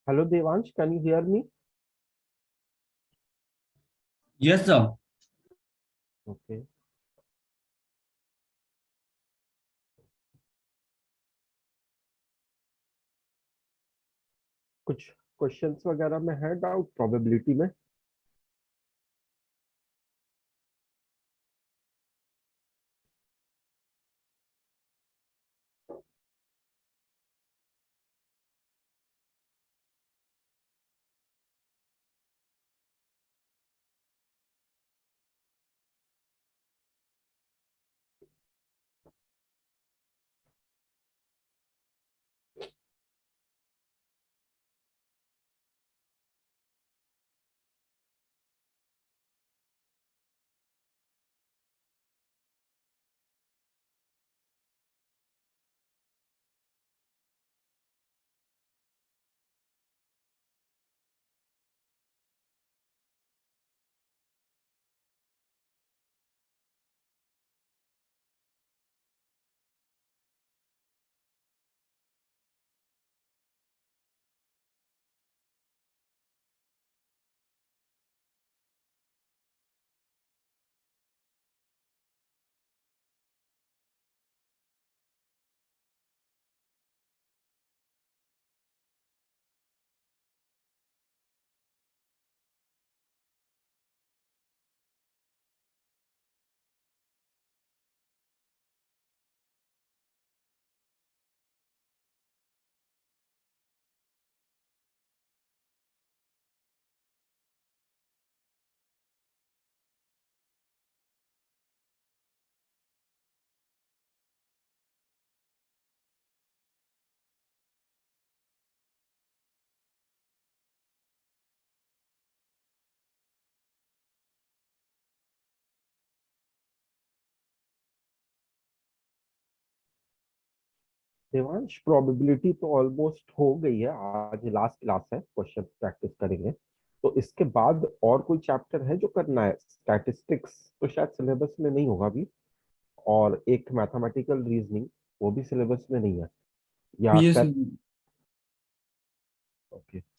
Hello, Devansh. Can you hear me? Yes, sir. Okay. कुछ questions वगैरह में है डाउट प्रोबेबिलिटी में? देवांश, प्रोबेबिलिटी तो ऑलमोस्ट हो गई है। आज लास्ट क्लास है, क्वेश्चन प्रैक्टिस करेंगे। तो इसके बाद और कोई चैप्टर है जो करना है? स्टैटिस्टिक्स तो शायद सिलेबस में नहीं होगा अभी, और एक मैथमेटिकल रीजनिंग, वो भी सिलेबस में नहीं है या Yes, कर? Okay.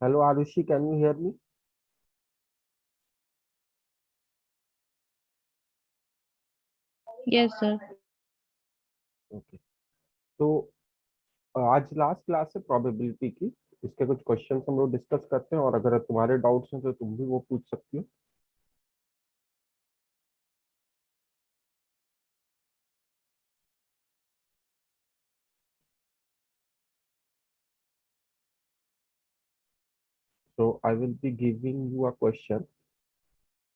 Hello Arushi, can you hear me? Yes sir. Okay. तो आज लास्ट क्लास है प्रोबेबिलिटी की। इसके कुछ क्वेश्चंस हम लोग डिस्कस करते हैं, और अगर तुम्हारे डाउट्स हैं तो तुम भी वो पूछ सकती हो। So I will be giving you a question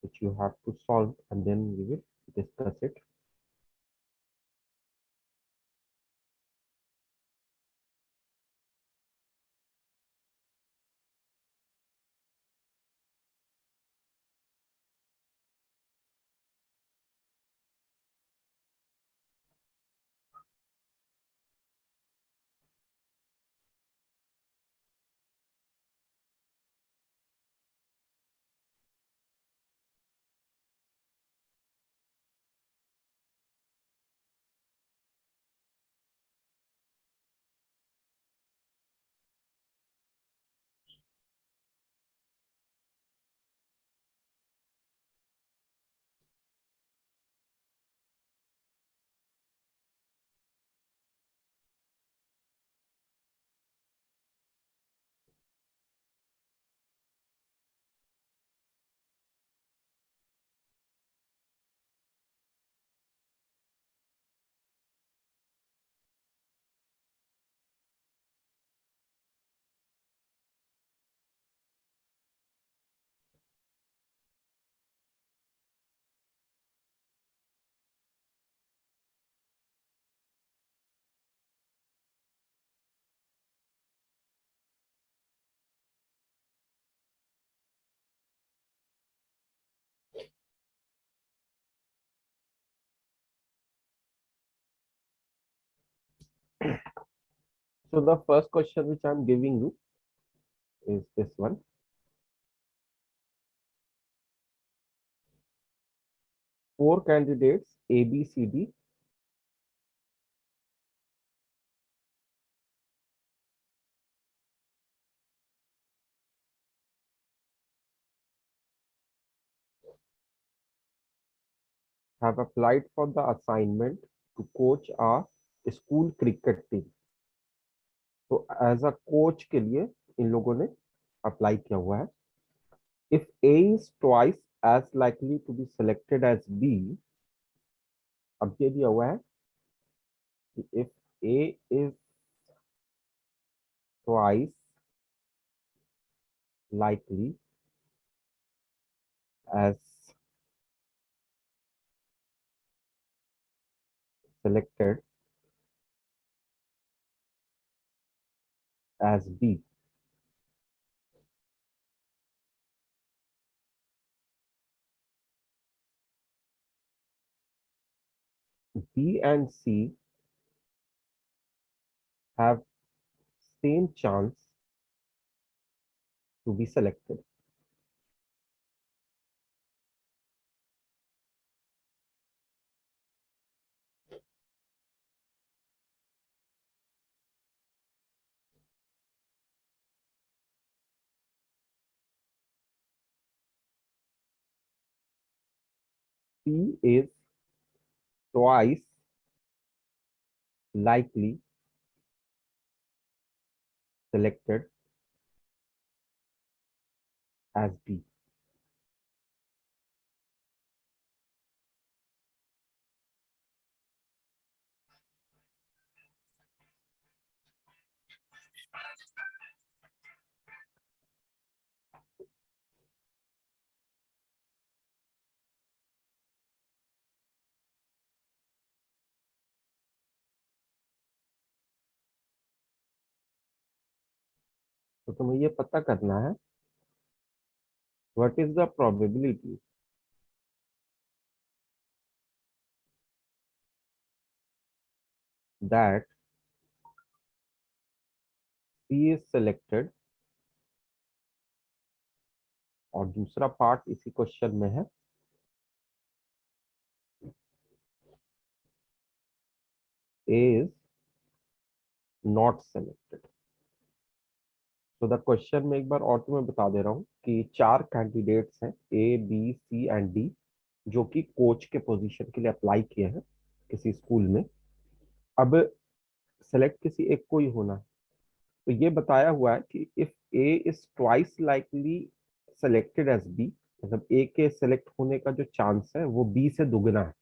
which you have to solve, and then we will discuss it. So the first question which I'm giving you is this one. Four candidates A, B, C, D have applied for the assignment to coach a school cricket team. तो as a coach के लिए इन लोगों ने apply किया हुआ है. If A is twice as likely to be selected as B. अब ये दिया हुआ है कि if A is twice likely as selected as B. B and C have same chance to be selected. C is twice likely selected as B. तो तुम्हें ये पता करना है what is the probability that C is selected. और दूसरा part इसी question में है A is not selected. तो द क्वेश्चन में एक बार और तुम्हें बता दे रहा हूँ कि चार कैंडिडेट्स हैं A, B, C and D जो कि कोच के पोजीशन के लिए अप्लाई किए हैं. किसी स्कूल में। अब सेलेक्ट किसी एक को ही होना है। तो ये बताया हुआ है कि if A is twice likely selected as B, मतलब ए के सेलेक्ट होने का जो चांस है वो बी से दुगना है।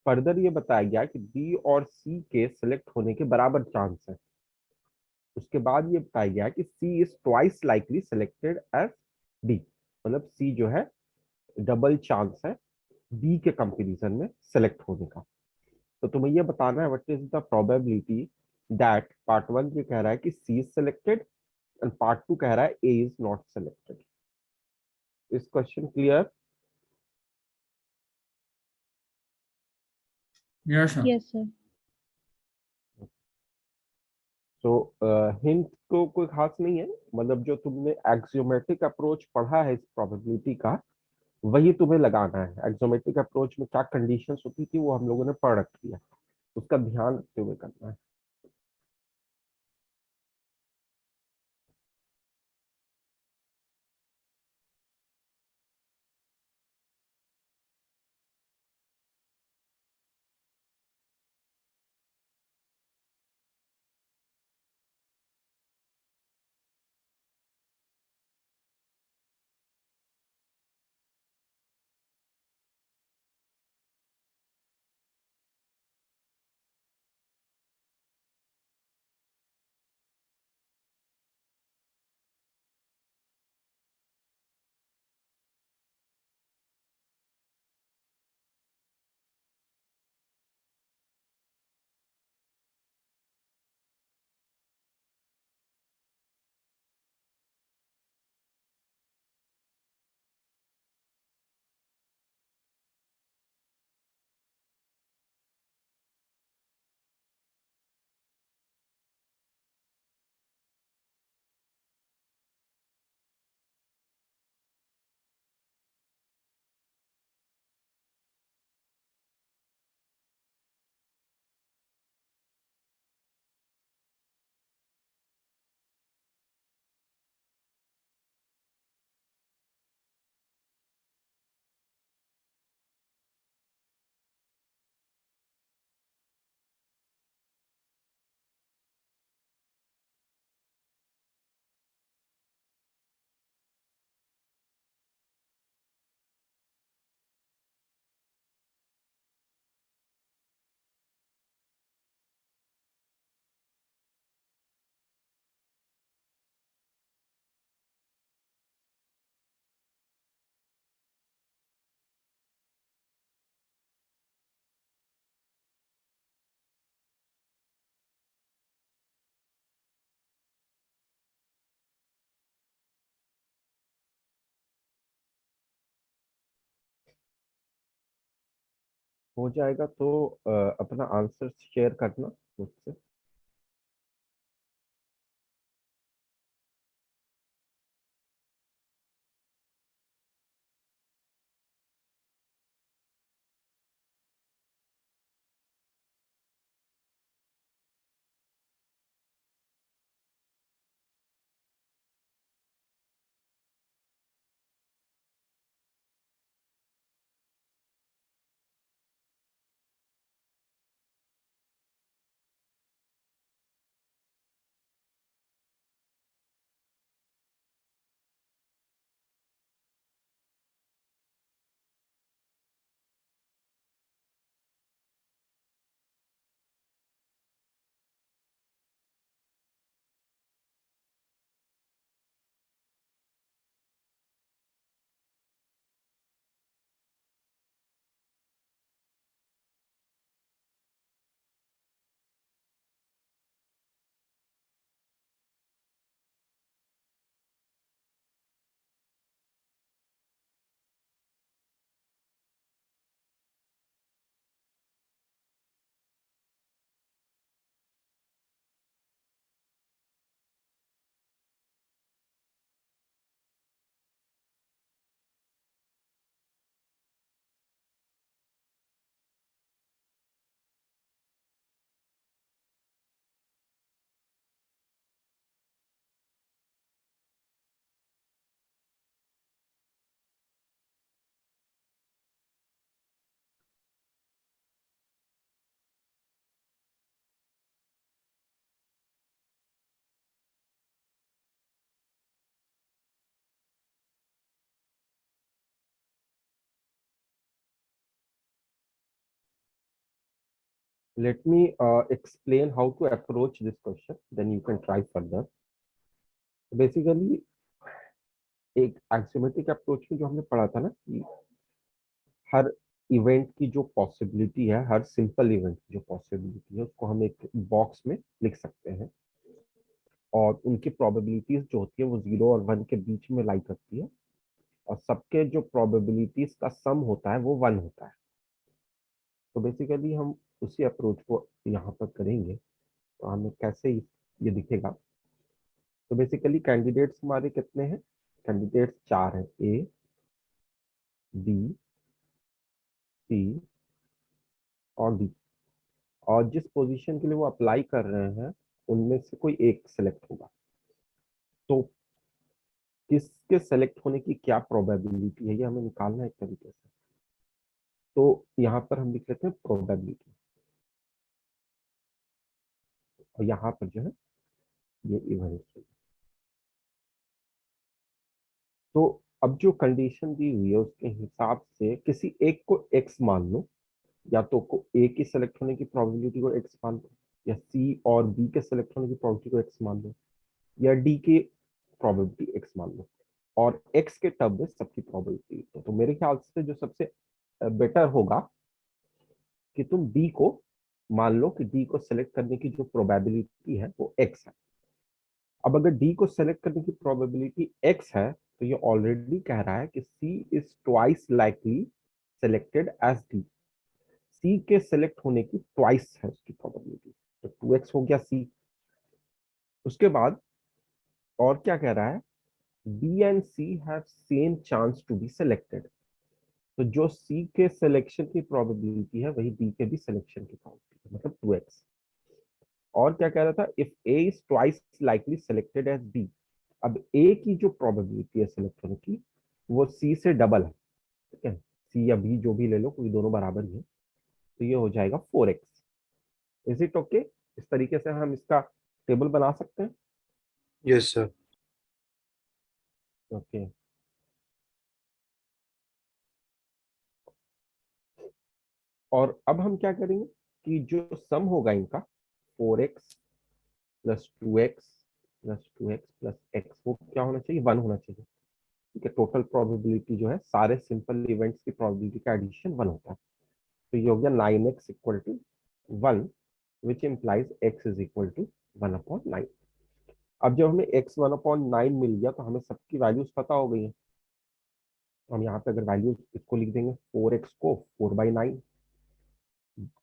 फर्दर ये बताया गया कि बी और सी के सेलेक्ट होने के बराबर चांस है। उसके बाद ये बताया गया कि C is twice likely selected as D, मतलब सी जो है डबल चांस है बी के कंपैरिजन में सेलेक्ट होने का। तो तुम्हें ये बताना है what is the probability that, part one ये कह रहा है कि C is selected and part two कह रहा है ए इज नॉट सेलेक्टेड। इस question clear? Yes, sir. Yes, sir. तो हिंट तो कोई खास नहीं है, मतलब जो तुमने एक्सियोमेट्रिक अप्रोच पढ़ा है इस प्रोबेबिलिटी का वही तुम्हें लगाना है। एक्सियोमेट्रिक अप्रोच में क्या कंडीशंस होती थी वो हम लोगों ने पढ़ रखी है, उसका ध्यान रखते हुए करना है। हो जाएगा तो अपना आंसर शेयर करना मुझसे। Let me explain how to approach this question, then you can try further. Basically, एक axiomatic approach में जो हमने पढ़ा था ना कि हर इवेंट की जो पॉसिबिलिटी है, हर सिंपल इवेंट की जो पॉसिबिलिटी है, उसको हम एक बॉक्स में लिख सकते हैं और उनकी प्रोबेबिलिटीज जो होती है वो 0 और 1 के बीच में लाई करती है और सबके जो प्रोबेबिलिटीज का सम होता है वो 1 होता है। तो बेसिकली हम उसी अप्रोच को यहाँ पर करेंगे। तो हमें कैसे ये दिखेगा। तो बेसिकली कैंडिडेट्स हमारे कितने हैं? कैंडिडेट्स 4 हैं, ए, बी, सी और डी। और जिस पोजीशन के लिए वो अप्लाई कर रहे हैं उनमें से कोई एक सिलेक्ट होगा। तो किसके सेलेक्ट होने की क्या प्रोबेबिलिटी है ये हमें निकालना है एक तरीके से। तो यहाँ पर हम लिख लेते हैं प्रोबेबिलिटी और यहाँ पर जो है ये इवेंट। तो अब जो कंडीशन दी हुई है उसके हिसाब से किसी एक को एक्स मान लो, या तो को ए की सेलेक्ट होने की प्रोबेबिलिटी को एक्स मान लो, या सी और बी के सेलेक्ट होने की प्रोबेबिलिटी को एक्स मान लो, या डी की प्रोबेबिलिटी एक्स मान लो और एक्स के टर्म में सबकी प्रोबेबिलिटी। तो मेरे ख्याल से जो सबसे बेटर होगा कि तुम डी को मान लो कि डी को सेलेक्ट करने की जो प्रोबेबिलिटी है वो एक्स है। अब अगर डी को सेलेक्ट करने की प्रोबेबिलिटी एक्स है तो ये ऑलरेडी कह रहा है कि C is twice likely selected as D. C के सेलेक्ट होने की ट्वाइस है उसकी प्रोबेबिलिटी। तो 2x हो गया सी। उसके बाद और क्या कह रहा है? B and C have same chance to be selected. तो जो सी के सिलेक्शन की प्रोबेबिलिटी है वही बी के भी सिलेक्शन की प्रोबेबिलिटी है, मतलब 2x। और क्या कह रहा था? If A is twice likely selected as B. अब ए की जो प्रोबेबिलिटी है सिलेक्ट होने की वो सी से डबल है। ठीक है, सी या बी जो भी ले लो, कोई दोनों बराबर ही है। तो ये हो जाएगा 4x। Is it okay? इस तरीके से हम इसका टेबल बना सकते हैं। Yes sir. ओके, और अब हम क्या करेंगे कि जो सम होगा इनका 4x plus 2x plus 2x plus x, वो क्या होना चाहिए? 1 होना चाहिए। ठीक है, टोटल प्रोबेबिलिटी जो है सारे सिंपल इवेंट्स की प्रोबेबिलिटी का एडिशन 1 होता है। तो ये हो गया 9x equal to 1, which implies x is equal to 1/9। अब जब हमें x 1/9 मिल गया तो हमें सबकी वैल्यूज पता हो गई है। तो हम यहाँ पे अगर वैल्यूज इसको लिख देंगे, 4x को 4/9,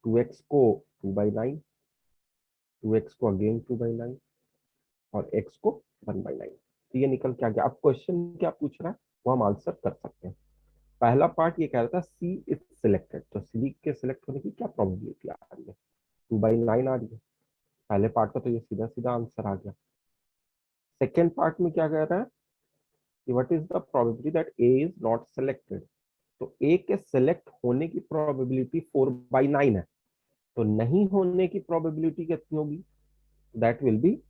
2x को 2/9, 2x को अगेन 2/9 और x को 1/9। तो ये निकल के आ गया। अब क्वेश्चन क्या पूछ रहा है वो हम आंसर कर सकते हैं। पहला पार्ट ये कह रहा था सी इज सिलेक्टेड, तो सी के सिलेक्ट होने की क्या प्रोबेबिलिटी आ रही है? 2/9 आ रही है। पहले पार्ट का तो ये सीधा सीधा आंसर आ गया। सेकेंड पार्ट में क्या कह रहा है कि what is the probability that A is not selected. तो ए के सिलेक्ट होने की प्रोबेबिलिटी 4/9 है, तो नहीं होने की प्रोबेबिलिटी कितनी होगी? That will be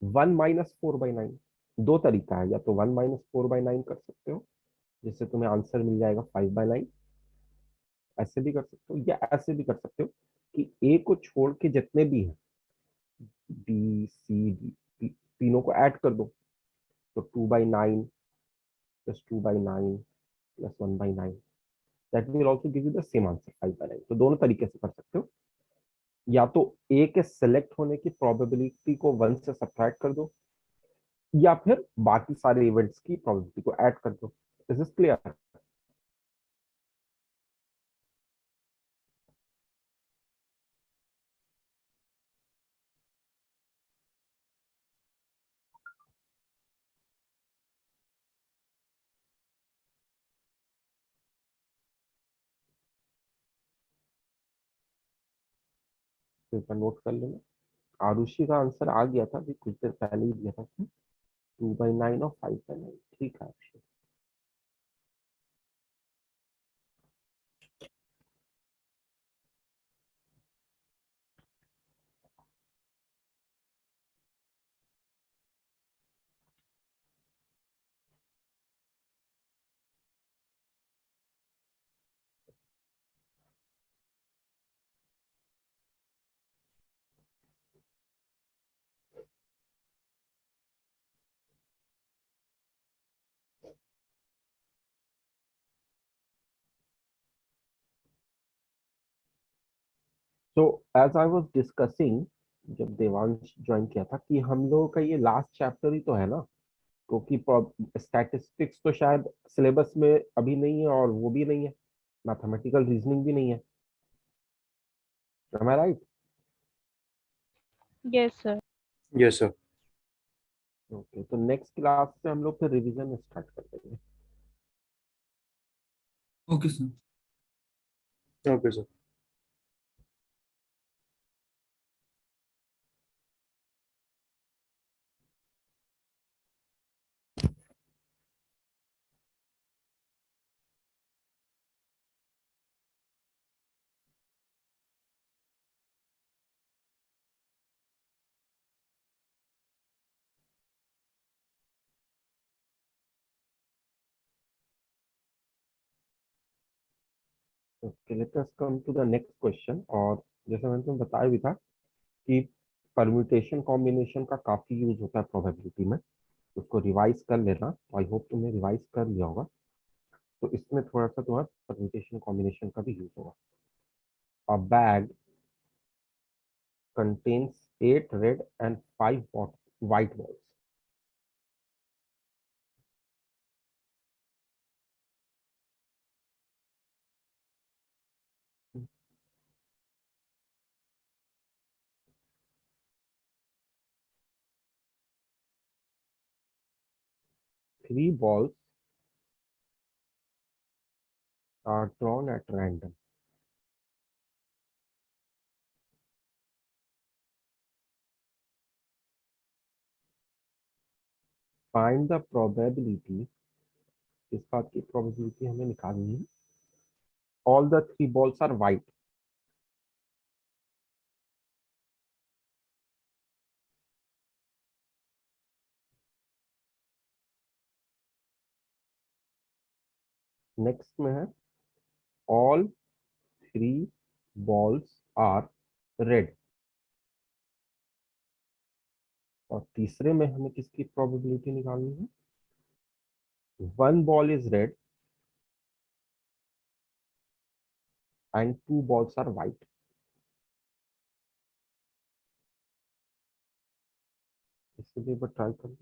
1 - 4/9। दो तरीका है, या तो 1 - 4/9 कर सकते हो जिससे तुम्हें आंसर मिल जाएगा 5/9, ऐसे भी कर सकते हो, या ऐसे भी कर सकते हो कि ए को छोड़ के जितने भी हैं बी सी डी, तीनों को ऐड कर दो। तो 2/9 plus 2/9 plus 1/9, that will also give you the same answer 5/9। तो दोनों तरीके से कर सकते हो, या तो ए के सेलेक्ट होने की प्रोबेबिलिटी को 1 से सब्ट्रैक्ट कर दो, या फिर बाकी सारे इवेंट्स की प्रोबेबिलिटी को ऐड कर दो। Is this clear? Paper note कर लेना। आरुषि का आंसर आ गया था अभी कुछ देर पहले ही दिया था, 2/9 और 5/9। ठीक है Arushi. So as I was discussing, जब देवांश ज्वाइन किया था, कि हम लोगों का ये लास्ट चैप्टर ही तो है ना, क्योंकि स्टैटिस्टिक्स तो शायद सिलेबस में अभी नहीं है, और वो भी नहीं है, मैथमेटिकल रीजनिंग भी नहीं है। Am I right? Yes, sir. Yes sir. Okay, तो नेक्स्ट क्लास से हम लोग फिर रिवीजन स्टार्ट कर देंगे। Okay sir. Okay sir. Okay, let us come to the next question. और जैसे मैंने तुम्हें बताया भी था कि परम्यूटेशन कॉम्बिनेशन का काफी यूज होता है प्रोबेबिलिटी में, उसको रिवाइज कर लेना। आई होप तुमने रिवाइज कर लिया होगा। तो इसमें थोड़ा सा तुम्हारा परम्यूटेशन कॉम्बिनेशन का भी यूज होगा। अ bag contains 8 red and 5 white balls. Three balls are drawn at random. Find the probability, इस बात की probability हमें निकालनी है। All the three balls are white. Next में है all three balls are red. और तीसरे में हमें किसकी probability निकालनी है? One ball is red and two balls are white. इससे भी एक बार ट्राई करो।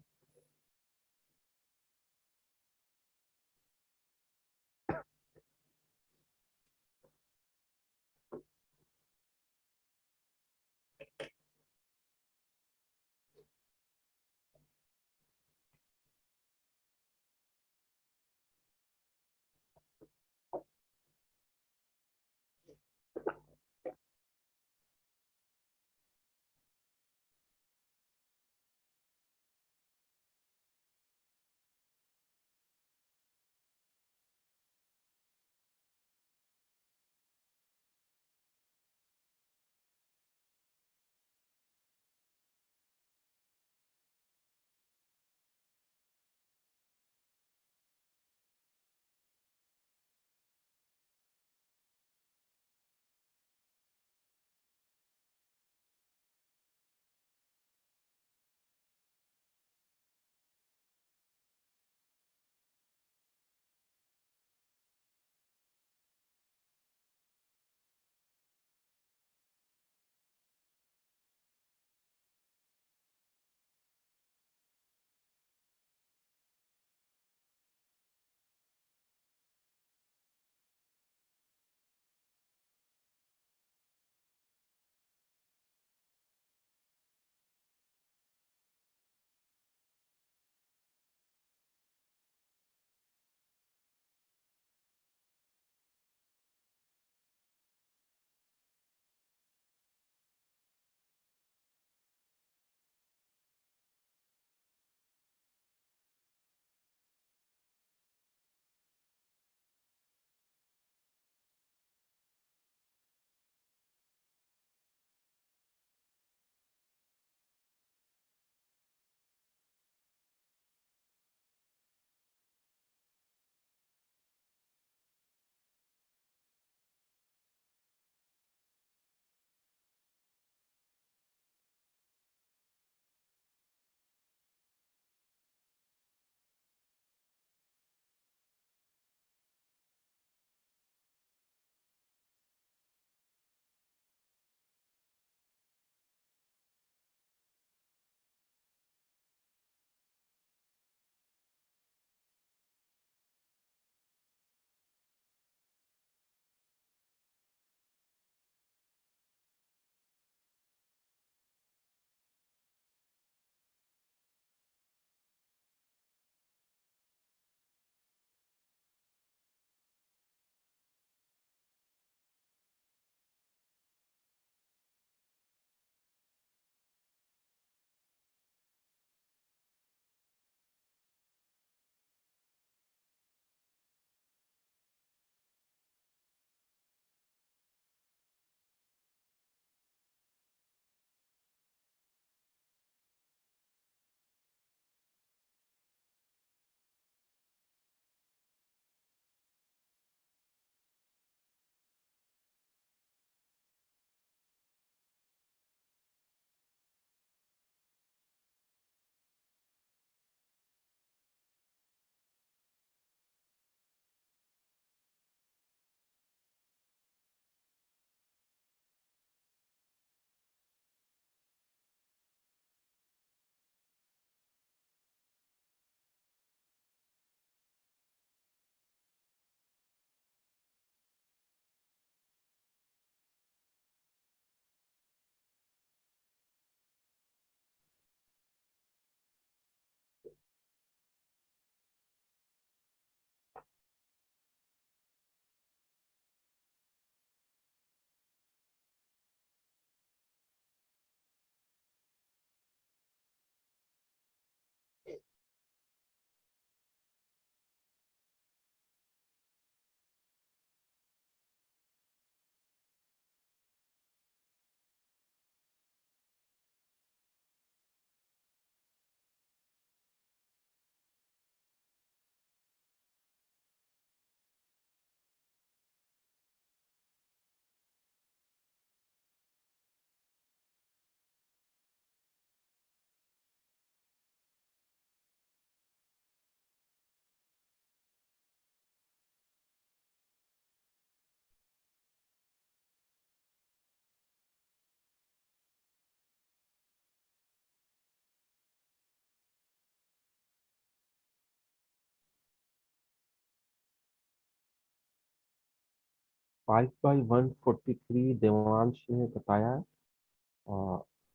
5/143 देवांश ने बताया है,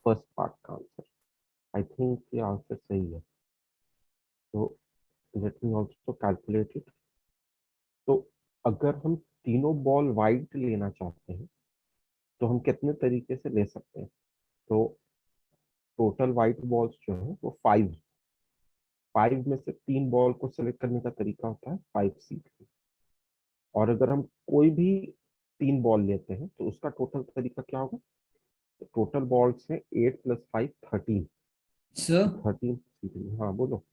फर्स्ट पार्ट का आंसर। आई थिंक ये आंसर सही है। तो let me also calculate it. तो अगर हम तीनों बॉल वाइड लेना चाहते हैं तो हम कितने तरीके से ले सकते हैं? तो टोटल वाइट बॉल्स जो है वो 5। 5 में से 3 बॉल को सेलेक्ट करने का तरीका होता है 5C3। और अगर हम कोई भी 3 बॉल लेते हैं तो उसका टोटल तरीका क्या होगा? तो टोटल बॉल्स है 8 + 5 13। सर। 13C3। हाँ बोलो।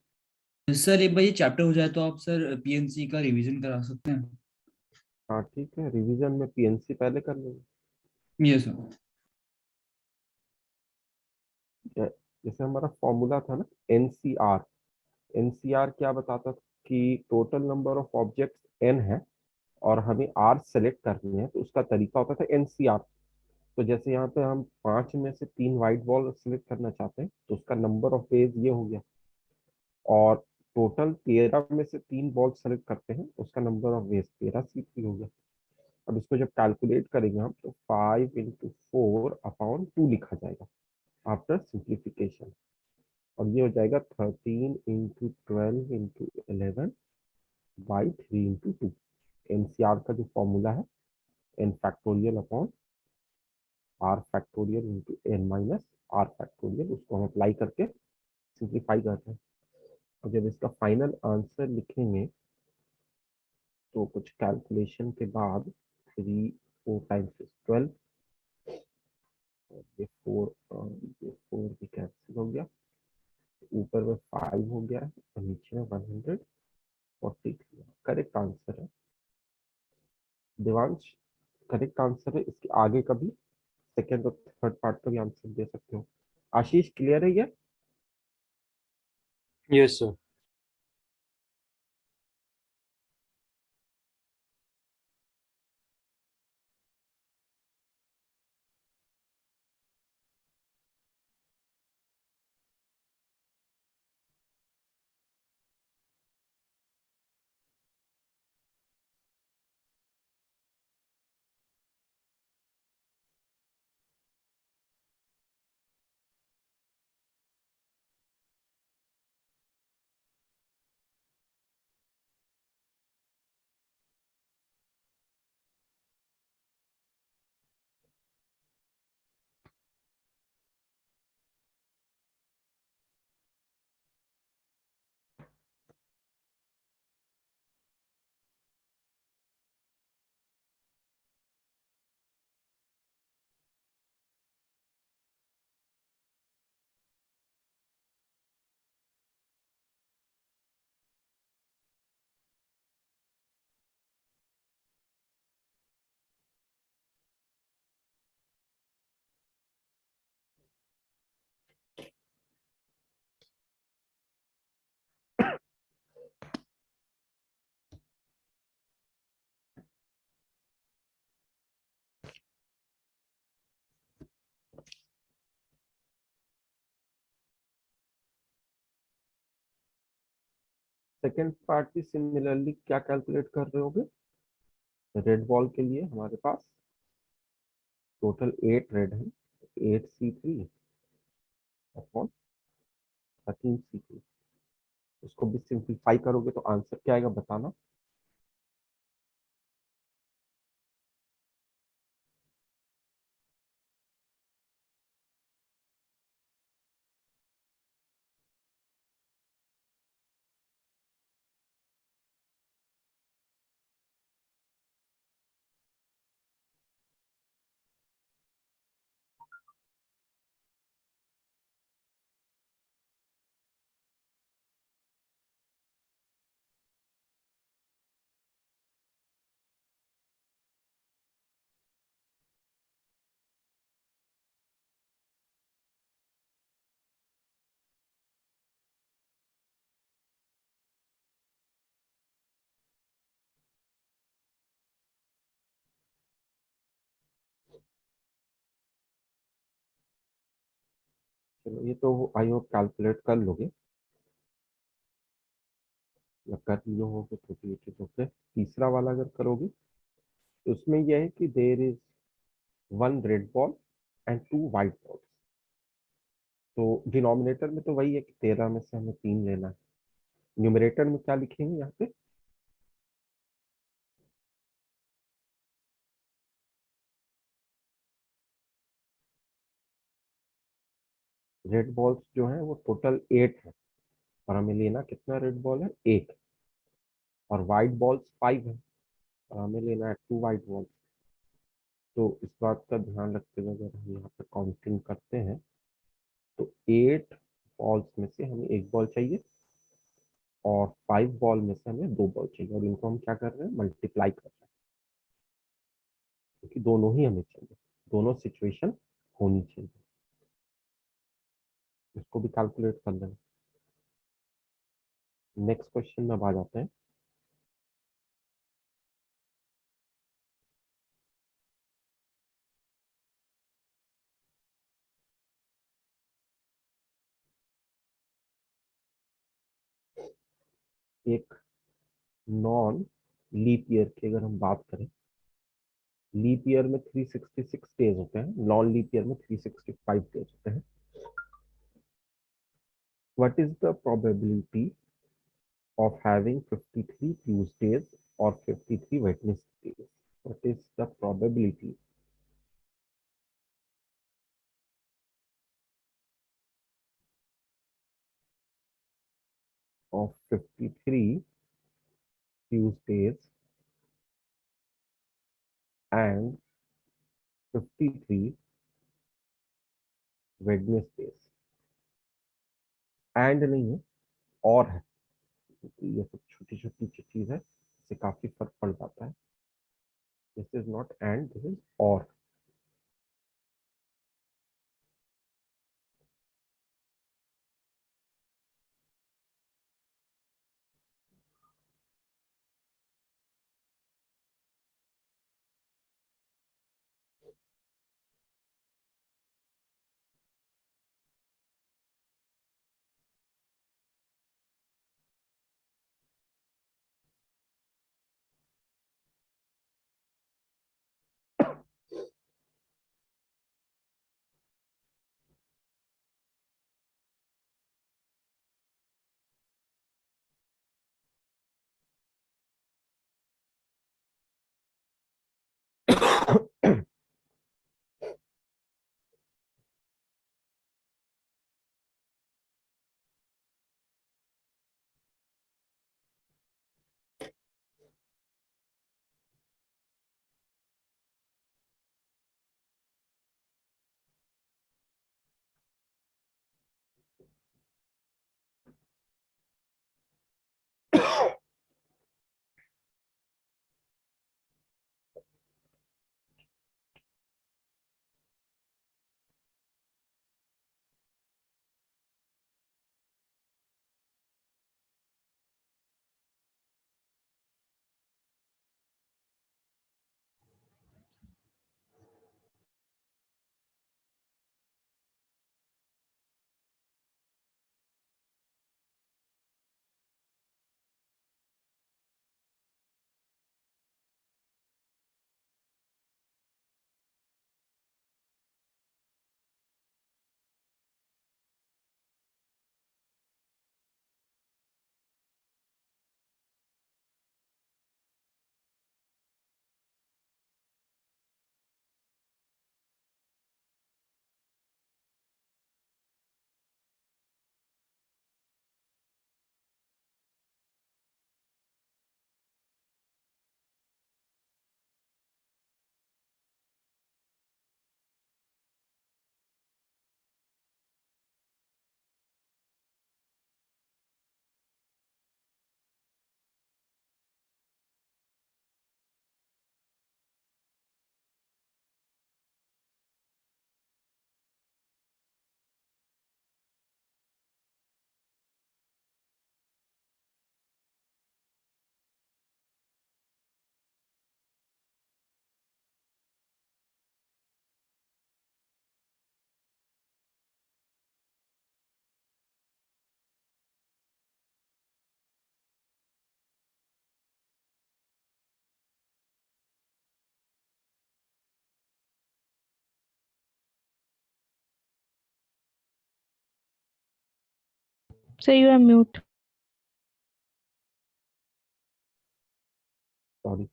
सर एक बार ये चैप्टर हो जाए तो आप सर पीएनसी का रिवीजन करा सकते हैं। हाँ ठीक है, रिवीजन में पीएनसी पहले कर लेंगे। Yes sir. जैसे हमारा फॉर्मूला था ना, एनसीआर। एनसीआर क्या बताता था कि total number of objects n है और हमें आर सेलेक्ट करनी है, तो उसका तरीका होता था एनसीआर। तो जैसे यहाँ पे हम 5 में से 3 वाइट बॉल सेलेक्ट करना चाहते हैं तो उसका नंबर ऑफ वेज ये हो गया। और टोटल 13 में से 3 बॉल सेलेक्ट करते हैं, उसका नंबर ऑफ वेज 13C3 हो गया। अब इसको जब कैलकुलेट करेंगे हम तो 5 × 4/2 लिखा जाएगा आफ्टर सिंप्लीफिकेशन। और ये हो जाएगा 13 × 12 × 11/3 × 2। एनसीआर का जो फॉर्मूला है, n⁻r⁴ × n−r⁴ उसको हम अप्लाई करके सिंप्लीफाई करते हैं। और जब इसका फाइनल आंसर लिखेंगे तो कुछ कैलकुलेशन के बाद 3 4 टाइम्स 12, और ये फोर भी कैंसिल हो गया। ऊपर में 5 हो गया है और नीचे में 143। करेक्ट आंसर है देवांश। करेक्ट आंसर है। इसके आगे का भी सेकेंड और थर्ड पार्ट का भी आंसर दे सकते हो। आशीष, क्लियर है ये? Yes, sir. सेकेंड पार्ट भी सिमिलरली क्या कैलकुलेट कर रहे होगे? रेड बॉल के लिए हमारे पास टोटल 8 रेड है, 8C3/13C3। उसको भी सिंप्लीफाई करोगे तो आंसर क्या आएगा बताना। चलो, ये तो आई होप कैलकुलेट कर लोगे या कर लिए होगे तो ये चीज। ओके, तीसरा वाला अगर करोगे उसमें यह है कि there is one red ball and two white balls. तो डिनोमिनेटर में तो वही है कि 13 में से हमें 3 लेना है। न्यूमरेटर में क्या लिखेंगे यहाँ पे? रेड बॉल्स जो है वो टोटल 8 है, और हमें लेना कितना रेड बॉल है? 8। और वाइट बॉल्स 5 है, और हमें लेना है 2 वाइट बॉल्स। तो इस बात का ध्यान रखते हुए अगर हम यहाँ पे काउंटिंग करते हैं तो 8 बॉल्स में से हमें एक बॉल चाहिए, और 5 बॉल में से हमें 2 बॉल चाहिए, और इनको हम क्या कर रहे हैं? मल्टीप्लाई कर रहे हैं, क्योंकि दोनों ही हमें चाहिए, दोनों सिचुएशन होनी चाहिए। इसको भी कैलकुलेट कर लेना। नेक्स्ट क्वेश्चन में अब आ जाते हैं। एक नॉन लीप ईयर की अगर हम बात करें, लीप ईयर में 366 डेज होते हैं, नॉन लीप ईयर में 365 डेज होते हैं। What is the probability of having 53 Tuesdays or 53 Wednesdays? What is the probability of 53 Tuesdays and 53 Wednesdays? And नहीं है, और है, क्योंकि ये सब छोटी छोटी चीज है, इससे काफी फर्क पड़ जाता है। This is not and, this is और। Sir, you are mute. Sorry,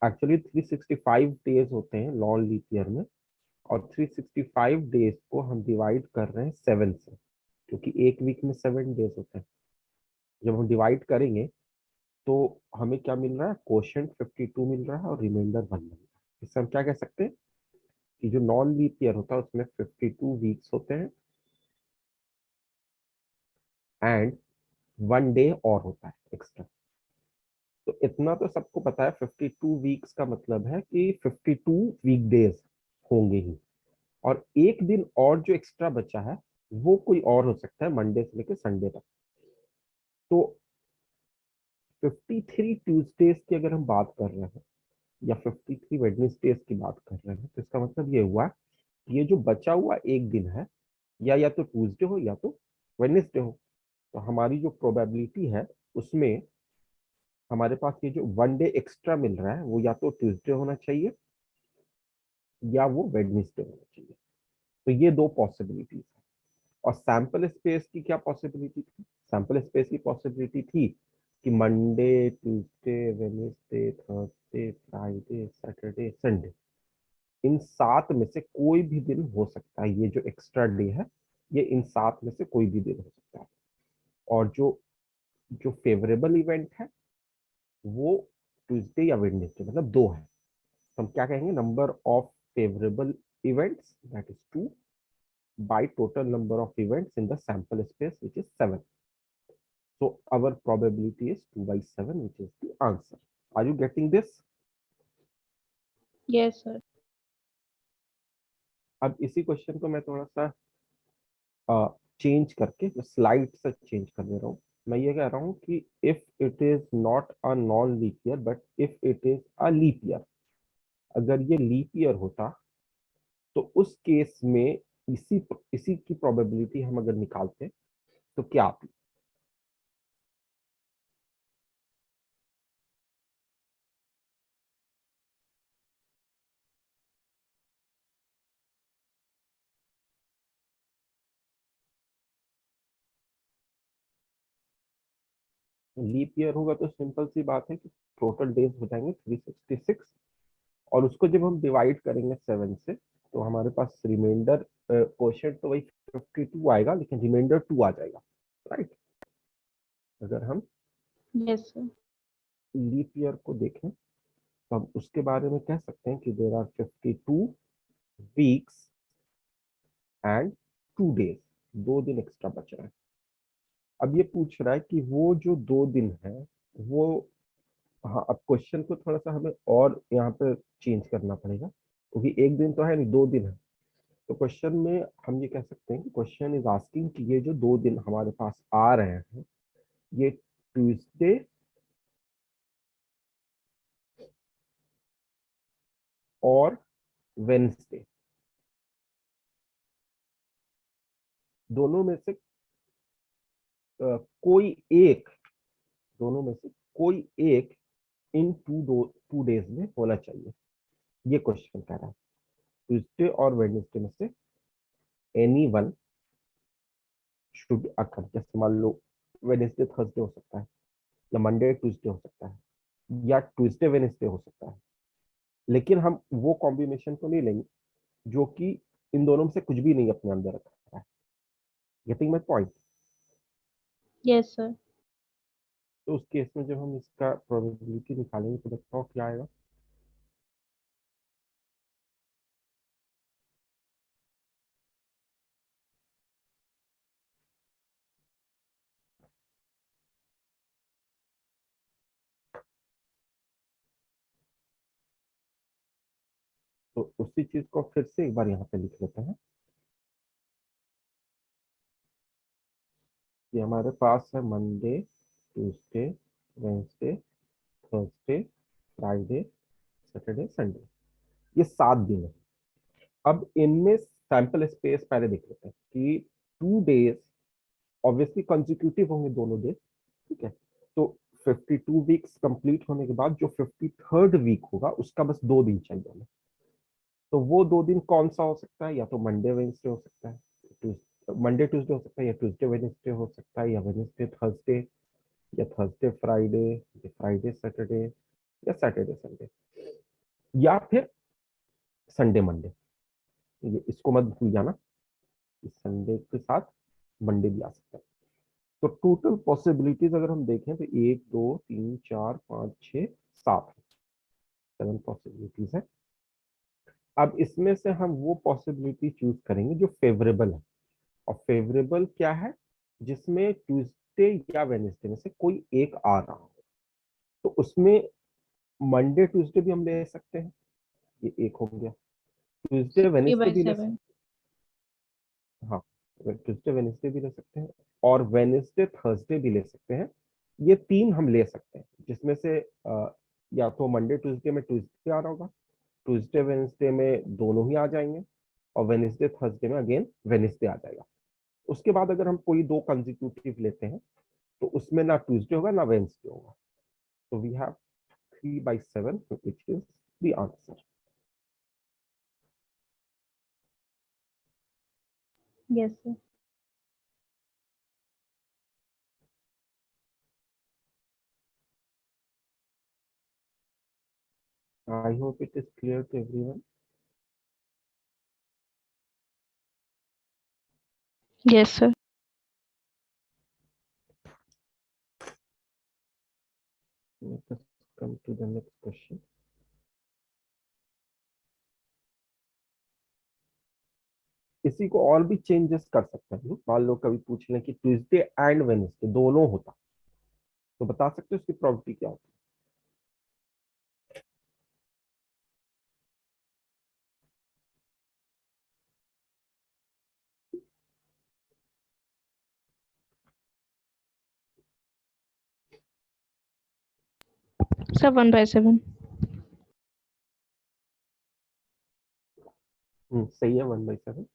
actually 365 days होते हैं नॉन लीप ईयर में, और 365 डेज को हम डिवाइड कर रहे हैं 7 से, क्योंकि एक वीक में 7 डेज होते हैं। जब हम डिवाइड करेंगे तो हमें क्या मिल रहा है, कोशेंट 52 मिल रहा है और रिमाइंडर 1 मिल रहा है। इससे हम क्या कह सकते हैं कि जो नॉन लीप ईयर होता है उसमें 52 वीक्स होते हैं एंड 1 डे और होता है एक्स्ट्रा। तो इतना तो सबको पता है, 52 वीक्स का मतलब है कि 52 वीकडेज होंगे ही, और एक दिन और जो एक्स्ट्रा बचा है वो कोई और हो सकता है, मंडे से लेकर संडे तक। तो 53 ट्यूसडेज की अगर हम बात कर रहे हैं या 53 वेडनेसडेज की बात कर रहे हैं, तो इसका मतलब ये हुआ कि ये जो बचा हुआ एक दिन है, या तो ट्यूसडे हो या तो वेडनेसडे हो। तो हमारी जो प्रोबेबिलिटी है उसमें हमारे पास ये जो 1 डे एक्स्ट्रा मिल रहा है वो या तो ट्यूसडे होना चाहिए या वो वेडनेसडे होना चाहिए। तो ये दो पॉसिबिलिटीज है। और सैंपल स्पेस की क्या पॉसिबिलिटी थी? सैंपल स्पेस की पॉसिबिलिटी थी कि Monday, Tuesday, Wednesday, Thursday, Friday, Saturday, Sunday, इन 7 में से कोई भी दिन हो सकता है। ये जो एक्स्ट्रा डे है ये इन 7 में से कोई भी दिन हो सकता है। और जो जो फेवरेबल इवेंट है वो ट्यूसडे या वेडनेसडे, मतलब 2 है। तो हम क्या कहेंगे, number of favourable events that is 2 by total number of events in the sample space, which is 7. So our probability is 2 by 7, which is the answer. Are you getting this? Yes, sir. अब इसी question को मैं थोड़ा सा change करके slide से change कर दे रहा हूँ। मैं ये कह रहा हूँ कि if it is not a non leap year but if it is a leap year, अगर ये लीप ईयर होता तो उस केस में इसी इसी की प्रोबेबिलिटी हम अगर निकालते तो क्या आती? लीप ईयर होगा तो सिंपल सी बात है कि टोटल डेज हो जाएंगे 366, और उसको जब हम डिवाइड करेंगे 7 से तो हमारे पास रिमाइंडर क्वोशिएंट तो वही 52 आएगा, लेकिन रिमाइंडर 2 आ जाएगा, राइट। अगर हम Yes, sir. लीप ईयर को देखें तो हम उसके बारे में कह सकते हैं कि there are 52 weeks and 2 days, 2 दिन एक्स्ट्रा बच रहा है। अब ये पूछ रहा है कि वो जो 2 दिन है वो, हाँ, अब क्वेश्चन को थोड़ा सा हमें और यहाँ पे चेंज करना पड़ेगा, क्योंकि एक दिन तो है नहीं, 2 दिन है। तो क्वेश्चन में हम ये कह सकते हैं कि क्वेश्चन इज आस्किंग कि ये जो 2 दिन हमारे पास आ रहे हैं ये ट्यूसडे और वेंसडे, दोनों में से कोई एक, दोनों में से कोई एक इन 2 डेज में होना चाहिए, ये क्वेश्चन कह रहा है। ट्यूसडे और वेडनेसडे में से एनी वन शुड अकर। जैसे मान लो वेडनेसडे थर्सडे हो सकता है, या मंडे ट्यूसडे हो सकता है, या ट्यूसडे वेडनेसडे हो सकता है, लेकिन हम वो कॉम्बिनेशन तो नहीं लेंगे जो कि इन दोनों में से कुछ भी नहीं अपने अंदर रखा है। Getting my point? Yes, sir. तो उस केस में जब हम इसका प्रोबेबिलिटी निकालेंगे तो बताओ क्या आएगा। तो उसी चीज को फिर से एक बार यहाँ पे लिख लेते हैं कि हमारे पास है Monday, Tuesday, Wednesday, Thursday, Friday, Saturday, Sunday, ये 7 दिन है। अब इनमें सैंपल स्पेस पहले देख लेते हैं कि 2 डेज ऑब्वियसली कंसेक्यूटिव होंगे दोनों डेज, ठीक है। तो 52 वीक्स कंप्लीट होने के बाद जो 53rd वीक होगा उसका बस 2 दिन चाहिए हमें। तो वो 2 दिन कौन सा हो सकता है, या तो मंडे वेंसडे हो सकता है, मंडे ट्यूसडे हो सकता है, या ट्यूसडे वेडनेसडे हो सकता है, या वेडनेसडे थर्सडे, या थर्सडे फ्राइडे, या फ्राइडे सैटरडे, या सैटरडे संडे, या फिर संडे मंडे। ये इसको मत भूल जाना, इस संडे के साथ मंडे भी आ सकता है। तो टोटल पॉसिबिलिटीज अगर हम देखें तो 1 2 3 4 5 6 7, 7 पॉसिबिलिटीज है। अब इसमें से हम वो पॉसिबिलिटी चूज करेंगे जो फेवरेबल है। और फेवरेबल क्या है? जिसमें ट्यूसडे या वेनेसडे में से कोई एक आ रहा हो। तो उसमें मंडे ट्यूसडे भी हम ले सकते हैं, ये एक हो गया। ट्यूसडे थ्री वेनेसडे बाई भी ले सेवन सकते हैं, हाँ, ट्यूसडे वेनेसडे भी ले सकते हैं, और वेनेसडे थर्सडे भी ले सकते हैं। ये तीन हम ले सकते हैं, जिसमें से या तो मंडे ट्यूसडे में ट्यूसडे आ रहा होगा, ट्यूसडे वेनेसडे में दोनों ही आ जाएंगे, और वेनेसडे थर्सडे में अगेन वेनेसडे आ जाएगा। उसके बाद अगर हम कोई दो कंजिक्यूटिव लेते हैं तो उसमें ना ट्यूसडे होगा ना वेंसडे होगा। तो we have 3/7 which is the answer. Yes sir. I hope it is clear to everyone. Yes sir. Let us come to the next question. इसी को और भी चेंजेस कर सकते हैं। मान लो कभी पूछ लें कि ट्यूसडे एंड वेडनेसडे दोनों होता, तो बता सकते हो उसकी प्रोबेबिलिटी क्या होती 1/7। है? सही है, 1/7।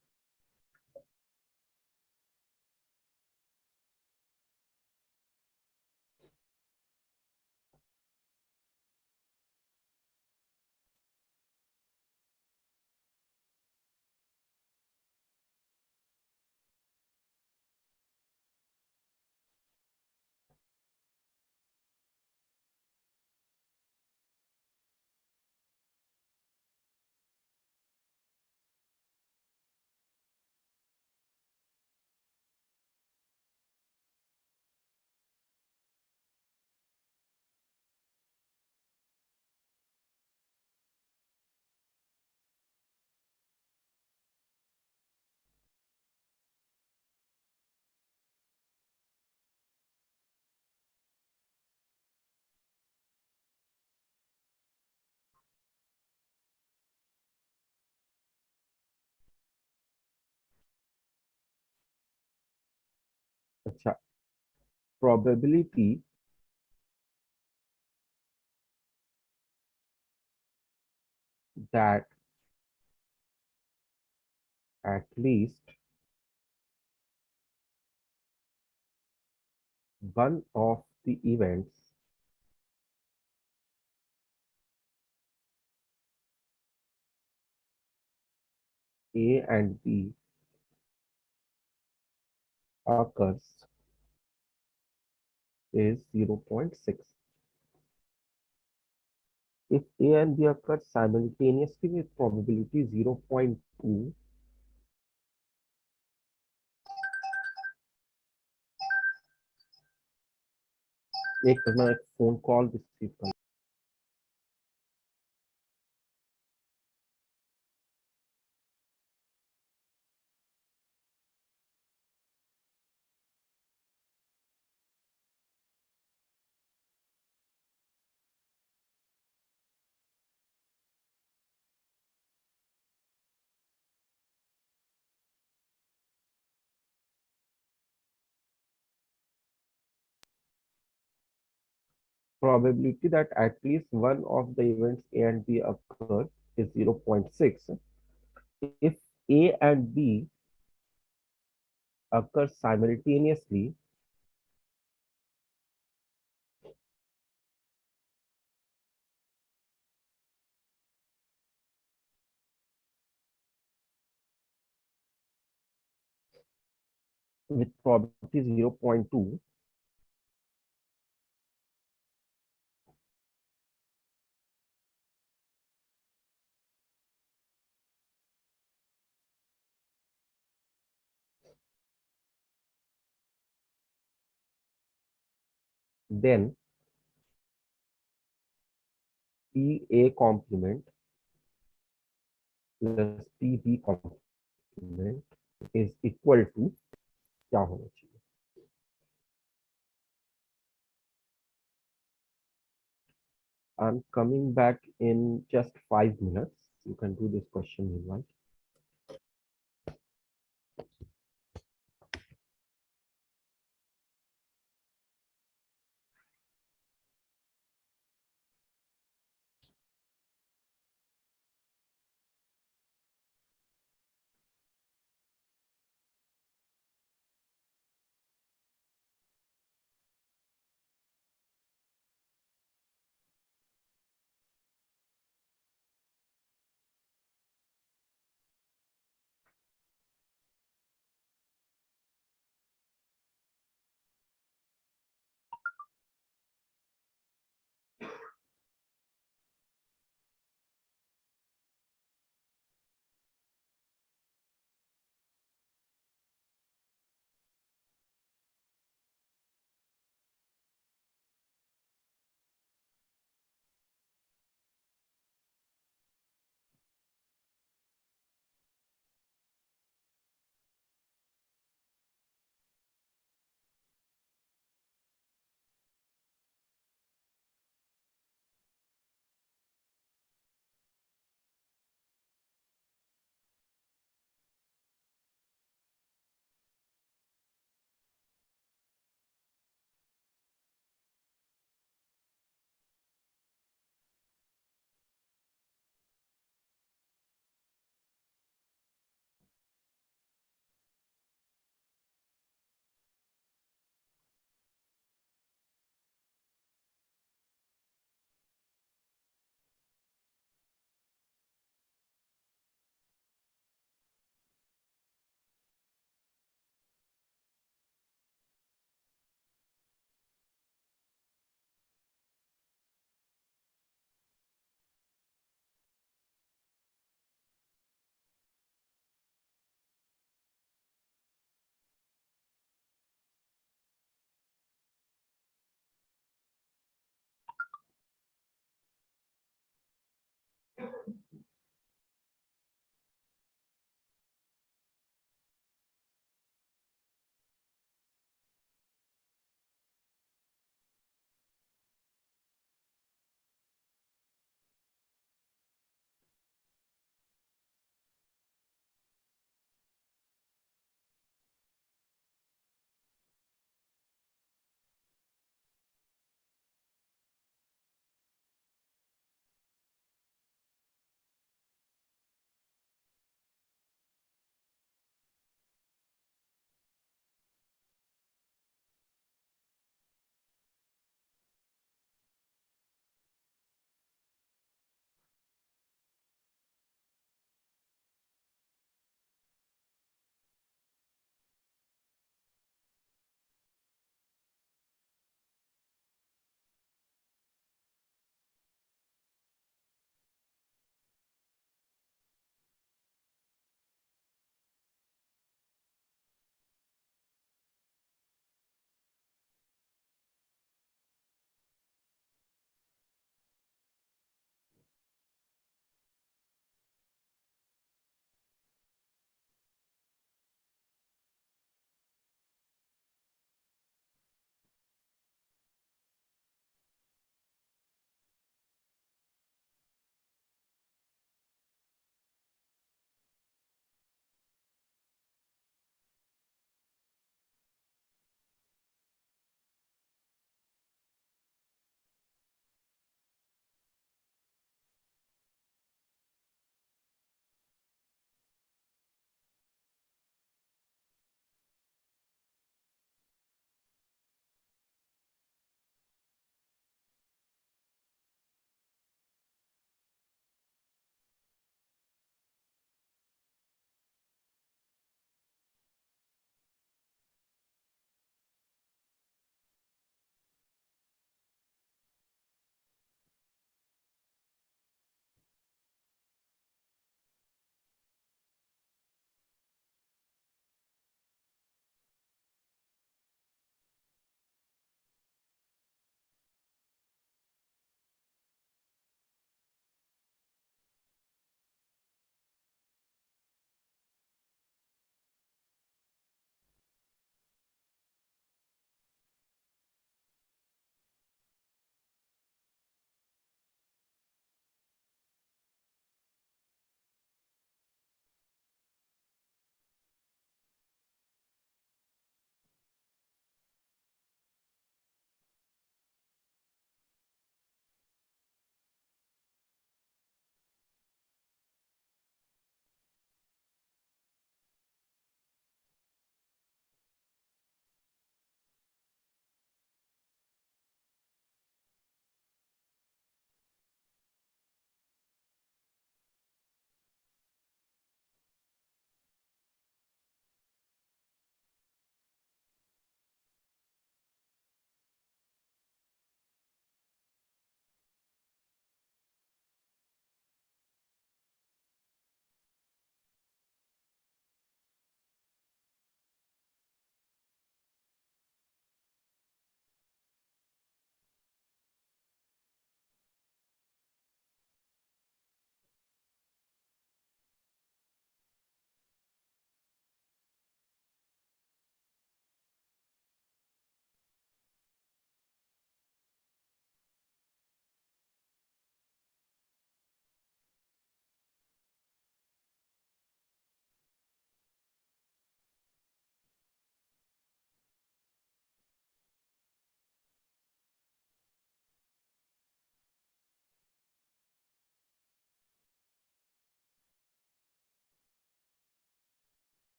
अच्छा, probability that at least one of the events A and B occurs is 0.6. If A and B occur simultaneously with probability 0.2, एक मैं एक फोन कॉल रिसीव कर। Probability that at least one of the events A and B occurs is 0.6. If A and B occur simultaneously, with probability 0.2, then PA complement plus PB complement is equal to क्या होना चाहिए? I'm coming back in just 5 minutes. You can do this question meanwhile.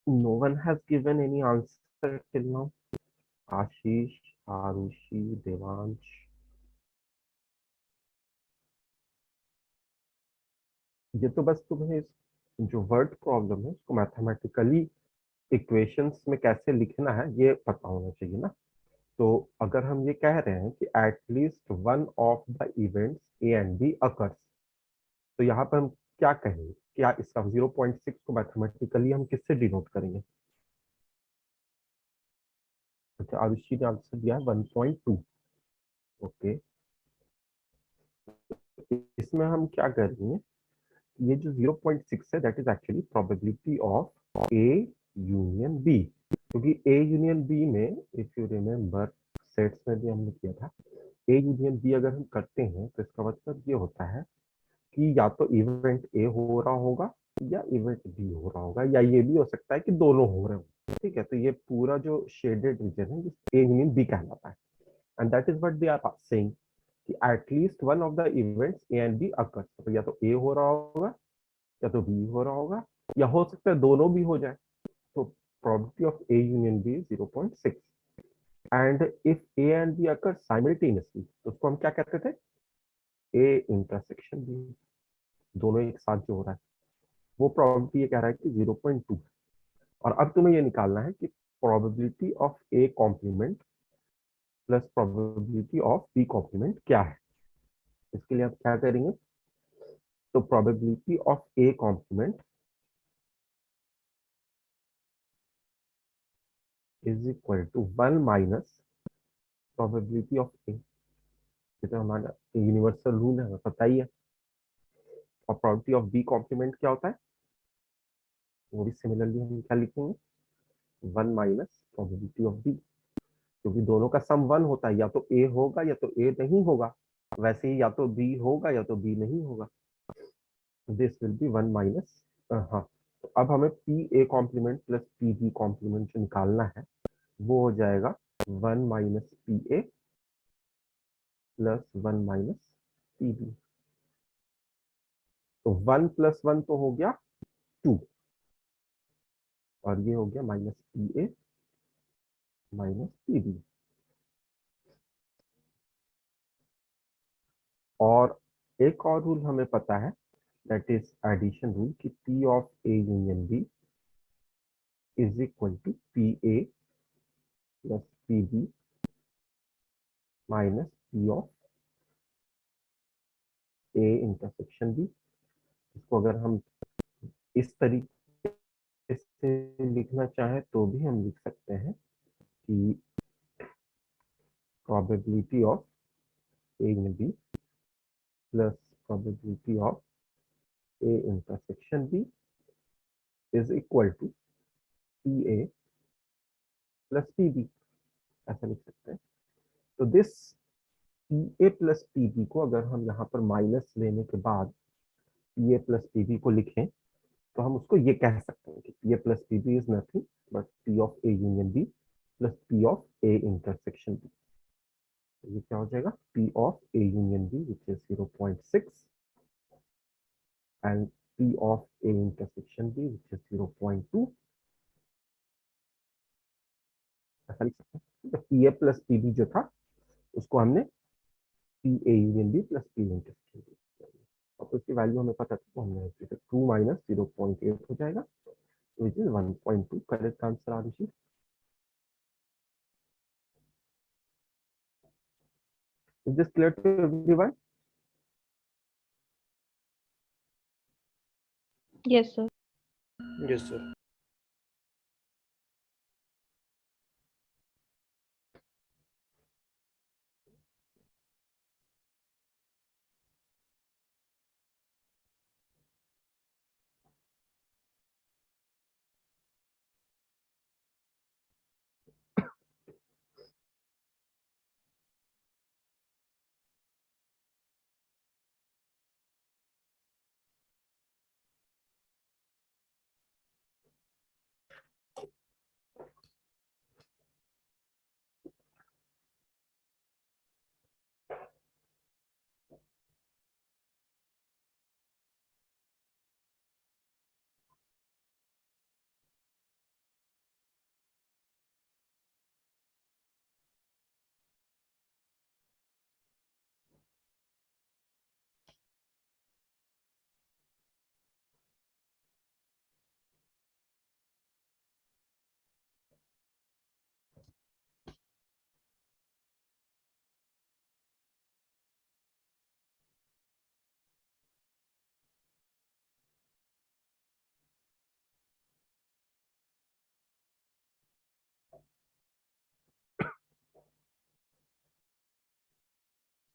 No one has given any answer till now. आशीष, आरुषि, देवांश। ये तो बस तुम्हें जो word problem है उसको मैथमेटिकली इक्वेशंस में कैसे लिखना है ये पता होना चाहिए ना। तो अगर हम ये कह रहे हैं कि at least one of the events A and B occurs, तो यहाँ पर हम क्या कहेंगे? क्या इसका 0.6 को मैथमेटिकली हम किससे डिनोट करेंगे? अच्छा, आरुषि ने आंसर दिया है 1.2। ओके, इसमें हम क्या करेंगे? ये जो 0.6 है that is actually probability of A union B, क्योंकि ए यूनियन बी में इफ यू रिमेम्बर सेट्स में भी हमने किया था, ए यूनियन बी अगर हम करते हैं तो इसका मतलब ये होता है कि या तो इवेंट ए हो रहा होगा या इवेंट बी हो रहा होगा, या ये भी हो सकता है कि दोनों हो रहे हो। ठीक है, तो ये पूरा जो शेडेड रीजन है ए यूनियन बी कहलाता है, and that is what they are saying कि at least one of the events A and B occurs, तो या तो ए हो रहा होगा या तो बी हो रहा होगा, या हो सकता है दोनों भी हो जाए। तो probability of A union B 0.6, and if A and B occur simultaneously तो उसको हम क्या कहते थे? ए इंटरसेक्शन बी, दोनों एक साथ जो हो रहा है वो प्रोबेबिलिटी ये कह रहा है कि 0.2। और अब तुम्हें ये निकालना है कि probability of A complement plus probability of B complement क्या है। इसके लिए आप क्या करेंगे? तो probability of A complement is equal to 1 minus probability of A, ये तो हमारा यूनिवर्सल रूल है, हमें पता ही है। और प्रोबेबिलिटी ऑफ बी कॉम्प्लीमेंट क्या होता है? वो भी सिमिलरली हम क्या लिखेंगे? 1 माइनस प्रोबेबिलिटी ऑफ बी, क्योंकि दोनों का सम 1 होता है, या तो ए होगा या तो ए नहीं होगा। वैसे ही या तो बी होगा या तो बी नहीं होगा। दिस विल बी 1 माइनस, हाँ, तो अब हमें P A complement plus P B complement जो निकालना है वो हो जाएगा 1 minus P A plus 1 minus P B. तो 1 प्लस 1 तो हो गया 2, और ये हो गया minus P A minus P B. और एक और रूल हमें पता है, दैट इज एडिशन रूल, कि P of A union B is equal to P A plus P B minus P of A intersection B. इसको अगर हम इस तरीके से लिखना चाहें तो भी हम लिख सकते हैं कि probability of A union B plus probability of A intersection B is equal to P A plus P B, ऐसा लिख सकते हैं। तो this P A plus P B को अगर हम यहाँ पर माइनस लेने के बाद P A plus P B को लिखें तो हम उसको ये कह सकते हैं कि P A plus P B is nothing but P of A union B plus P of A intersection B. तो ये क्या हो जाएगा? P of A union B which is 0.6 and P of A intersection B which is 0.2, ऐसा लिख सकते हैं। तो P A plus P B जो था उसको हमने P A union B plus P intersection B, और उसकी वैल्यू हमें पता थी तो हमने 2 माइनस 0.8 हो जाएगा which is 1.2। Correct answer Arushi. Is this clear to everyone? Yes, sir. Yes, sir.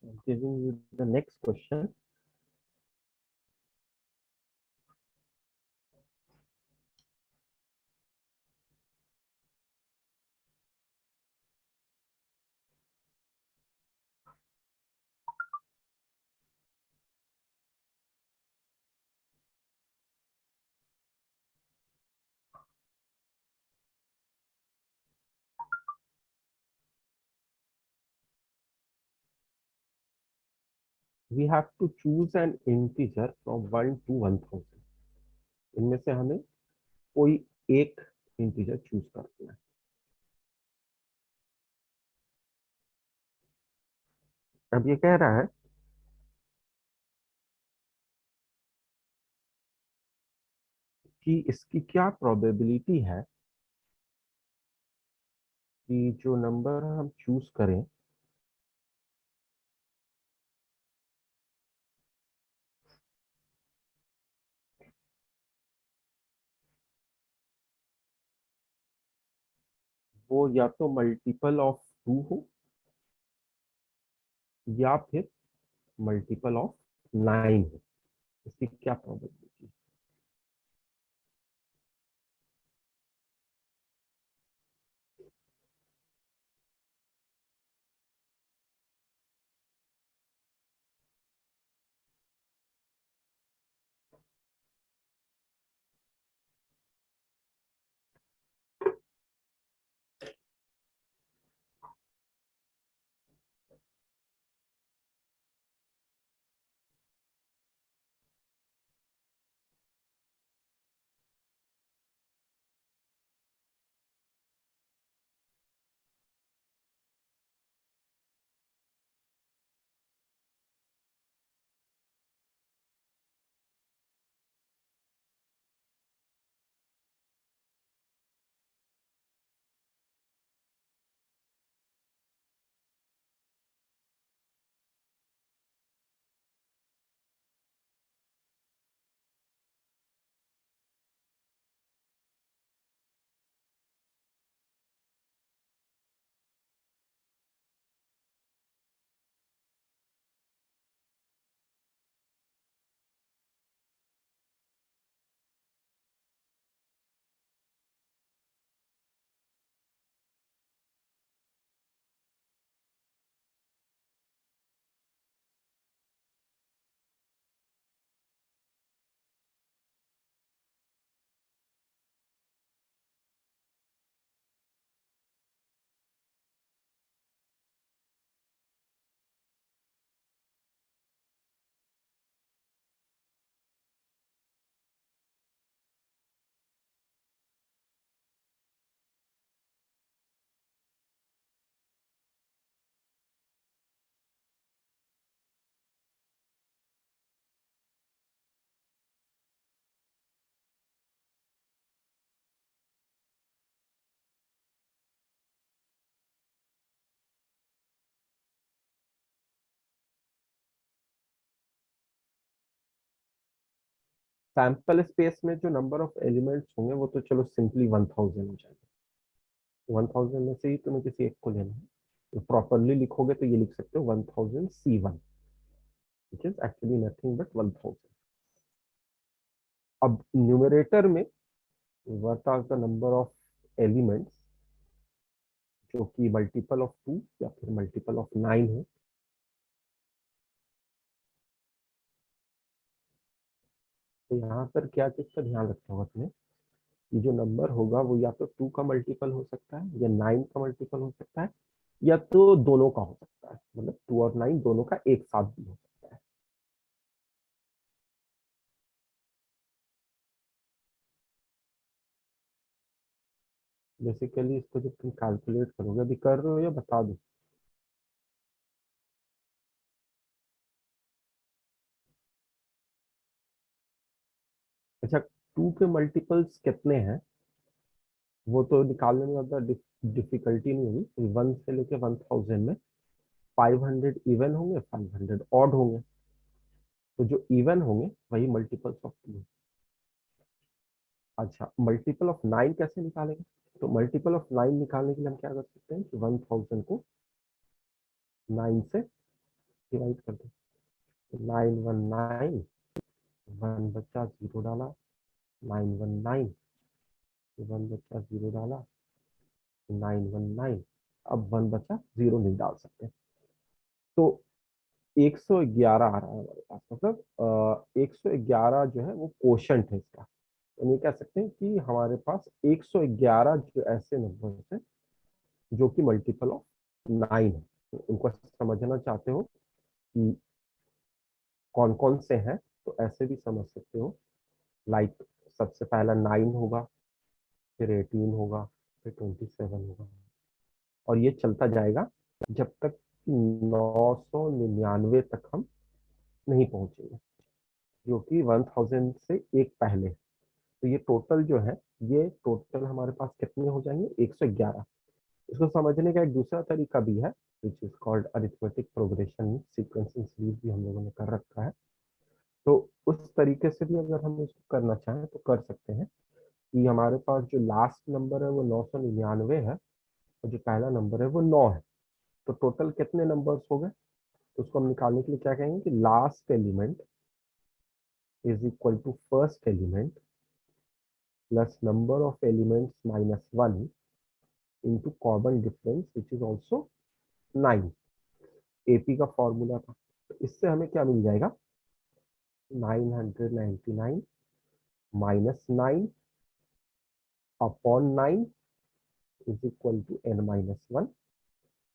Giving you the next question. We have to choose an integer from 1 to 1000. इनमें से हमें कोई एक इंटीजर चूज करना है। अब ये कह रहा है कि इसकी क्या प्रोबेबिलिटी है कि जो नंबर हम चूज करें वो या तो मल्टीपल ऑफ 2 हो या फिर मल्टीपल ऑफ 9 हो। इसकी क्या प्रोबेबिलिटी? सैंपल स्पेस में जो नंबर ऑफ एलिमेंट्स होंगे वो तो चलो सिंपली 1000 हो जाएगा। 1000 में से ही तुम्हें किसी एक को लेना है। तो प्रॉपरली लिखोगे तो ये लिख सकते हो 1000C1, which is actually nothing but 1000. अब न्यूमरेटर में what are the number of elements जो कि मल्टीपल ऑफ 2 या फिर मल्टीपल ऑफ 9 हो। तो यहाँ पर क्या चीज का ध्यान रखना होगा तुम्हें कि जो नंबर होगा वो या तो 2 का मल्टीपल हो सकता है या 9 का मल्टीपल हो सकता है या तो दोनों का हो सकता है, मतलब 2 और 9 दोनों का एक साथ भी हो सकता है। बेसिकली इसको जब तुम कैलकुलेट करोगे, अभी कर रहे हो या बता दो? अच्छा, 2 के मल्टीपल्स कितने हैं वो तो निकालने में ज्यादा डिफिकल्टी नहीं होगी। 1 से लेके 1000 में 500 इवन होंगे, 500 ऑड होंगे। तो जो इवन होंगे वही मल्टीपल्स ऑफ 2। अच्छा, मल्टीपल ऑफ 9 कैसे निकालेंगे? तो मल्टीपल ऑफ 9 निकालने के लिए हम क्या कर सकते हैं कि 1000 को 9 से डिवाइड कर दो, 919, 1 बचा 0 डाला, 919, 1 बचा 0 डाला, 919, अब 1 बचा 0 नहीं डाल सकते। तो 111 आ रहा है हमारे पास, मतलब 111 जो है वो कोशंट है इसका। तो ये कह सकते हैं कि हमारे पास 111 जो ऐसे नंबर्स हैं जो कि मल्टीपल ऑफ 9 है। तो उनको समझना चाहते हो कि कौन कौन से हैं, तो ऐसे भी समझ सकते हो। लाइक सबसे पहला 9 होगा, फिर 18 होगा, फिर 27 होगा, और ये चलता जाएगा जब तक 999 तक हम नहीं पहुंचेंगे, जो कि 1000 से एक पहले। तो ये टोटल जो है, ये टोटल हमारे पास कितने हो जाएंगे, 111। इसको समझने का एक दूसरा तरीका भी है, which is called arithmetic progression sequencing series, भी हम लोगों ने कर रखा है। तो उस तरीके से भी अगर हम इसको करना चाहें तो कर सकते हैं कि हमारे पास जो लास्ट नंबर है वो 999 है, और जो पहला नंबर है वो 9 है। तो टोटल कितने नंबर्स हो गए, तो उसको हम निकालने के लिए क्या कहेंगे कि last element is equal to first element plus number of elements minus 1 into common difference which is also 9। AP का फॉर्मूला था। तो इससे हमें क्या मिल जाएगा, 999 minus 9 upon 9 is equal to n minus 1,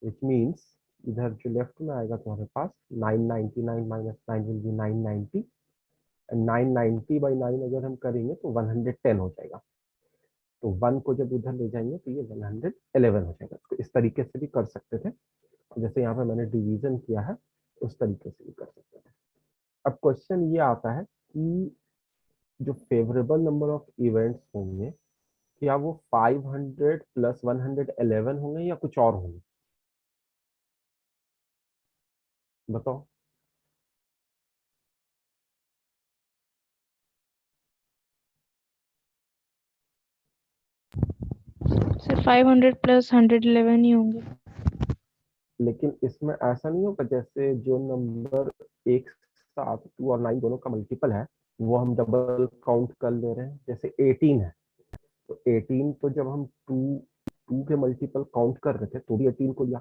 which means इधर जो लेफ्ट में आएगा तुम्हारे पास 999 minus 9 will be 990, and 990 by 9 अगर हम करेंगे तो 110 हो जाएगा। तो 1 को जब उधर ले जाएंगे तो ये 111 हो जाएगा। तो इस तरीके से भी कर सकते थे, जैसे यहाँ पे मैंने डिवीजन किया है उस तरीके से भी कर सकते थे। अब क्वेश्चन ये आता है कि जो फेवरेबल नंबर ऑफ इवेंट्स होंगे, क्या वो 500 प्लस 111 होंगे या कुछ और होंगे, बताओ। सर 500 प्लस 111 ही होंगे। लेकिन इसमें ऐसा नहीं होगा, जैसे जो नंबर एक साथ 2 और 9 दोनों का मल्टीपल है वो हम डबल काउंट कर ले रहे हैं। जैसे 18 है, तो 18 तो जब हम 2 के मल्टीपल काउंट कर रहे थे तो भी 18 को लिया,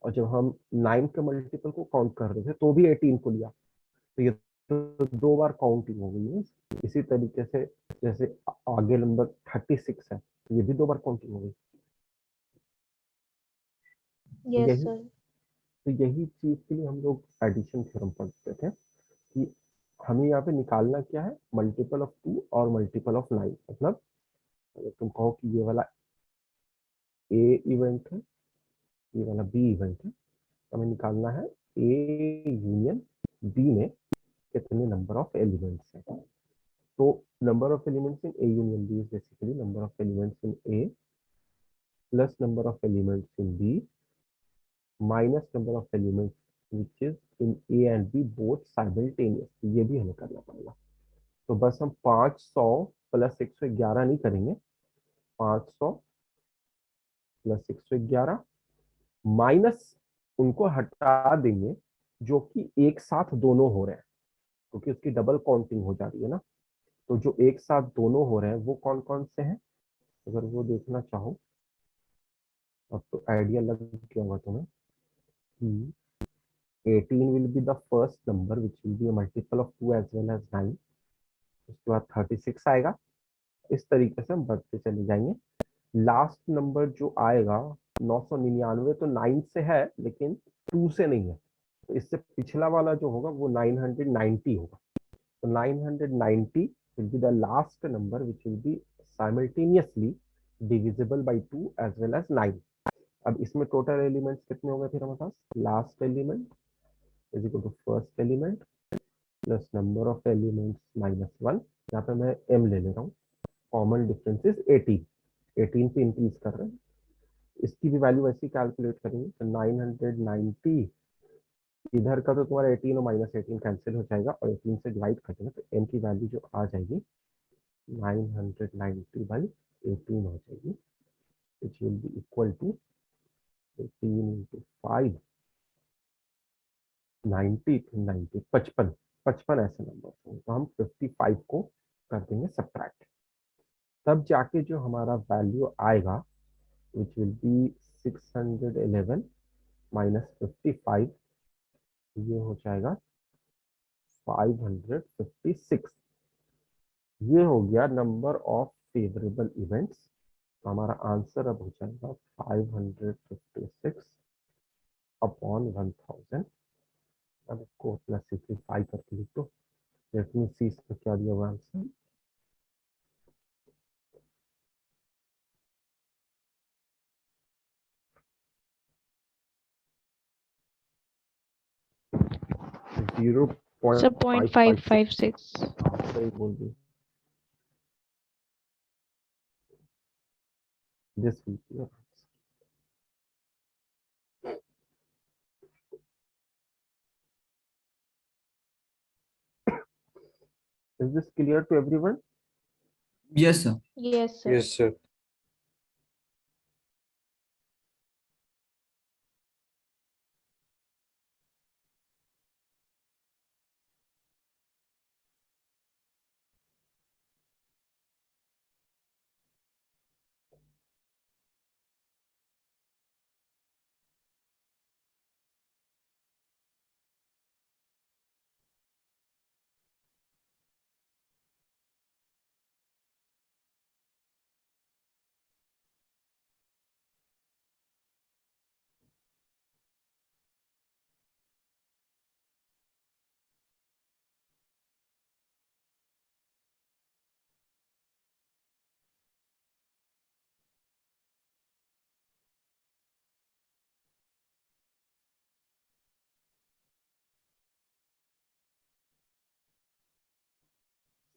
और जब हम 9 के मल्टीपल को काउंट कर रहे थे तो भी 18 को लिया। तो ये तो 2 बार काउंटिंग हो गई है। इसी तरीके से जैसे आगे नंबर 36 है, तो ये भी 2 बार काउंटिंग हो गई। यस यही सर। तो यही चीज के लिए हम लोग एडिशन थ्योरम पढ़ते थे कि हमें यहाँ पे निकालना क्या है, मल्टीपल ऑफ 2 और मल्टीपल ऑफ 9। मतलब अगर तुम कहो कि ये वाला ए इवेंट है, ये वाला बी इवेंट है, तो हमें निकालना है ए यूनियन बी में कितने नंबर ऑफ एलिमेंट्स हैं। तो number of elements in A union B is basically number of elements in A plus number of elements in B minus number of elements which is in A and B both simultaneously। ये भी हमें करना पड़ेगा। तो बस हम 500 plus 111 नहीं करेंगे, 500 प्लस 111 माइनस उनको हटा देंगे जो कि एक साथ दोनों हो रहे हैं, क्योंकि उसकी डबल काउंटिंग हो जा रही है ना। तो जो एक साथ दोनों हो रहे हैं वो कौन कौन से हैं, अगर वो देखना चाहो अब तो आइडिया लग गया होगा तुम्हें कि 18 will be the first number which will be a multiple of 2 as well as 9। उसके बाद 36 आएगा। इस तरीके से हम बढ़ते चले जाएंगे। लास्ट नंबर जो आएगा 999, तो 9 से है लेकिन 2 से नहीं है, तो इससे पिछला वाला जो होगा वो 990 होगा। तो 990 will be the last number which will be simultaneously divisible by 2 as well as 9। अब इसमें टोटल एलिमेंट्स कितने हो गए फिर हमारे पास, last element is equal to first element plus number of elements minus 1। यहाँ पे मैं m ले ले रहा हूँ, कॉमन डिफरेंस इज 18 पे इंक्रीज कर रहे हैं। इसकी भी वैल्यू ऐसे कैलकुलेट करेंगे तो 990 इधर का तो तुम्हारा 18 और माइनस 18 कैंसिल हो जाएगा, और 18 से डिवाइड कर देंगे तो m की वैल्यू जो आ जाएगी 990 बाई 18 हो जाएगी, which will be equal to 18 into 5 90 90 55 55 ऐसे नंबर होंगे, तो हम 55 को कर देंगे सब्ट्रैक्ट, तब जाके जो हमारा वैल्यू आएगा विच विल बी 611 माइनस 55, ये हो जाएगा 556। ये हो गया नंबर ऑफ फेवरेबल इवेंट्स। तो हमारा आंसर अब हो जाएगा 556 अपॉन 1000। अब इसको प्लस सिंप्लीफाई करके लिख दो। लेट मी सी इसमें क्या दिया हुआ आंसर। Zero sir 0.556. सही बोल दी। This will be your answer. Is this clear to everyone? Yes sir. Yes, sir. Yes, sir.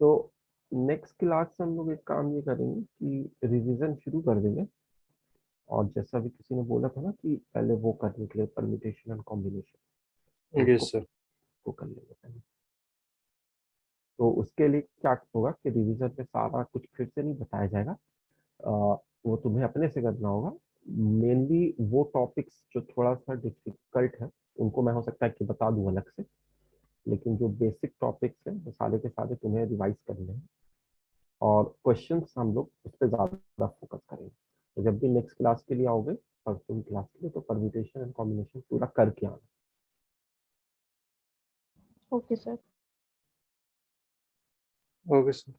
तो नेक्स्ट क्लास से हम लोग एक काम ये करेंगे कि रिवीजन शुरू कर देंगे, और जैसा भी किसी ने बोला था ना कि पहले वो करने के लिए permutation and combination Yes, sir. को कर लेंगे पहले। तो उसके लिए क्या होगा कि रिवीजन में सारा कुछ फिर से नहीं बताया जाएगा, वो तुम्हें अपने से करना होगा। मेनली वो टॉपिक्स जो थोड़ा सा डिफिकल्ट है उनको मैं हो सकता है कि बता दूं अलग से, लेकिन जो बेसिक टॉपिक्स हैं वो सारे के सारे तुम्हें रिवाइज करने हैं, और क्वेश्चंस हम लोग उस पर ज़्यादा फोकस करेंगे। तो जब भी नेक्स्ट क्लास के लिए आओगे, परसों की क्लास के लिए, तो परम्यूटेशन एंड कॉम्बिनेशन पूरा करके आना। Okay, sir. Okay, sir.